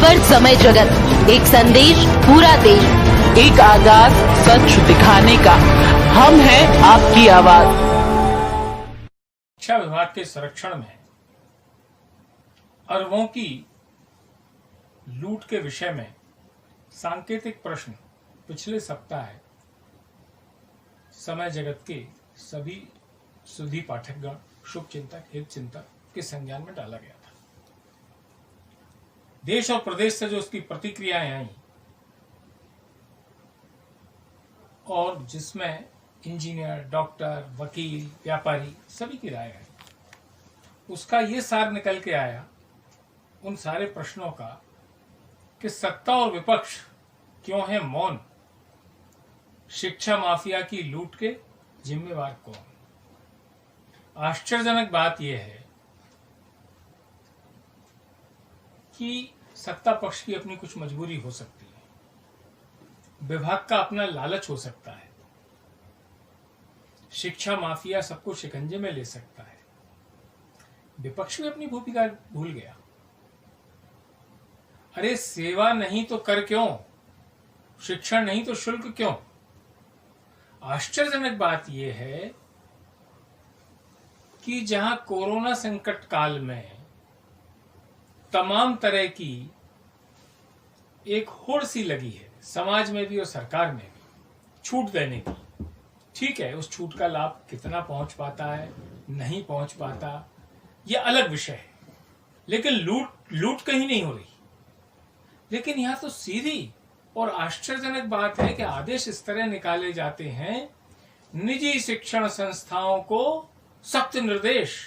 खबर समय जगत, एक संदेश पूरा देश, एक आगाज सच दिखाने का। हम हैं आपकी आवाज। शिक्षा विभाग के संरक्षण में अरबों की लूट के विषय में सांकेतिक प्रश्न पिछले सप्ताह समय जगत के सभी सुधी पाठकगण, शुभ चिंतक, हित चिंतक के संज्ञान में डाला गया था। देश और प्रदेश से जो उसकी प्रतिक्रियाएं आई और जिसमें इंजीनियर, डॉक्टर, वकील, व्यापारी सभी की राय आई, उसका ये सार निकल के आया उन सारे प्रश्नों का कि सत्ता और विपक्ष क्यों है मौन, शिक्षा माफिया की लूट के जिम्मेवार कौन। आश्चर्यजनक बात यह है कि सत्ता पक्ष की अपनी कुछ मजबूरी हो सकती है, विभाग का अपना लालच हो सकता है, शिक्षा माफिया सबको शिकंजे में ले सकता है, विपक्ष भी अपनी भूमिका भूल गया। अरे सेवा नहीं तो कर क्यों, शिक्षण नहीं तो शुल्क क्यों। आश्चर्यजनक बात यह है कि जहां कोरोना संकट काल में तमाम तरह की एक होड़ सी लगी है, समाज में भी और सरकार में भी, छूट देने की। ठीक है, उस छूट का लाभ कितना पहुंच पाता है, नहीं पहुंच पाता, यह अलग विषय है, लेकिन लूट कहीं नहीं हो रही। लेकिन यहां तो सीधी और आश्चर्यजनक बात है कि आदेश इस तरह निकाले जाते हैं, निजी शिक्षण संस्थाओं को सख्त निर्देश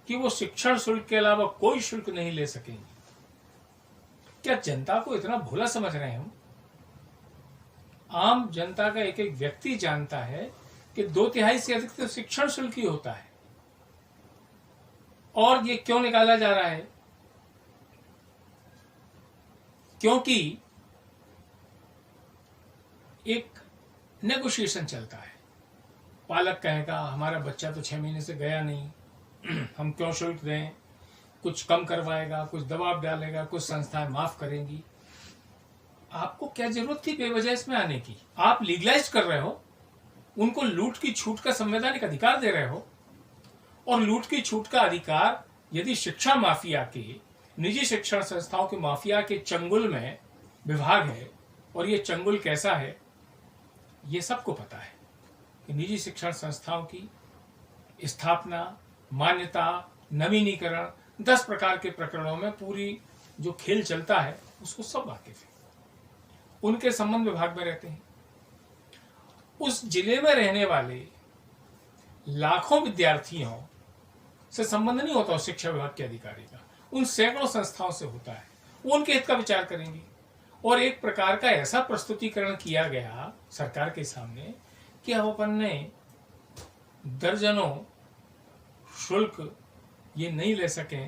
कि वो शिक्षण शुल्क के अलावा कोई शुल्क नहीं ले सकेंगे। क्या जनता को इतना भोला समझ रहे हैं हम? आम जनता का एक एक व्यक्ति जानता है कि 2/3 से अधिक तो शिक्षण शुल्क ही होता है। और ये क्यों निकाला जा रहा है? क्योंकि एक नेगोशिएशन चलता है। पालक कहेगा हमारा बच्चा तो 6 महीने से गया नहीं, हम क्यों शुल्क दें, कुछ कम करवाएगा, कुछ दबाव डालेगा, कुछ संस्थाएं माफ करेंगी। आपको क्या जरूरत थी बेवजह इसमें आने की? आप लीगलाइज कर रहे हो, उनको लूट की छूट का संवैधानिक अधिकार दे रहे हो। और लूट की छूट का अधिकार यदि शिक्षा माफिया के, निजी शिक्षण संस्थाओं के माफिया के चंगुल में विभाग है, और ये चंगुल कैसा है ये सबको पता है कि निजी शिक्षण संस्थाओं की स्थापना, मान्यता, नवीनीकरण, 10 प्रकार के प्रकरणों में पूरी जो खेल चलता है उसको सब वाकिफ है। उनके संबंध विभाग में रहते हैं। उस जिले में रहने वाले लाखों विद्यार्थियों से संबंध नहीं होता उस शिक्षा विभाग के अधिकारी का, उन सैकड़ों संस्थाओं से होता है। वो उनके हित का विचार करेंगे। और एक प्रकार का ऐसा प्रस्तुतिकरण किया गया सरकार के सामने कि अब अपन ने दर्जनों शुल्क ये नहीं ले सके,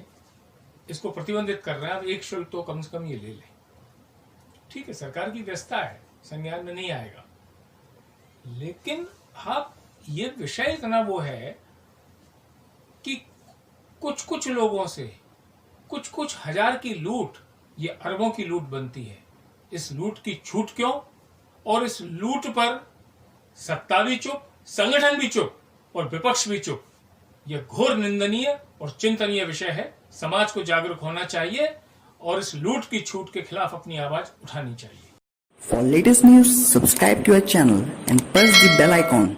इसको प्रतिबंधित कर रहे हैं, अब एक शुल्क तो कम से कम ये ले लें। ठीक है, सरकार की व्यवस्था है, संज्ञान में नहीं आएगा। लेकिन आप ये विषय इतना वो है कि कुछ लोगों से कुछ हजार की लूट ये अरबों की लूट बनती है। इस लूट की छूट क्यों? और इस लूट पर सत्ता भी चुप, संगठन भी चुप और विपक्ष भी चुप। यह घोर निंदनीय और चिंतनीय विषय है। समाज को जागरूक होना चाहिए और इस लूट की छूट के खिलाफ अपनी आवाज उठानी चाहिए। For latest news, subscribe to our channel and press the bell icon.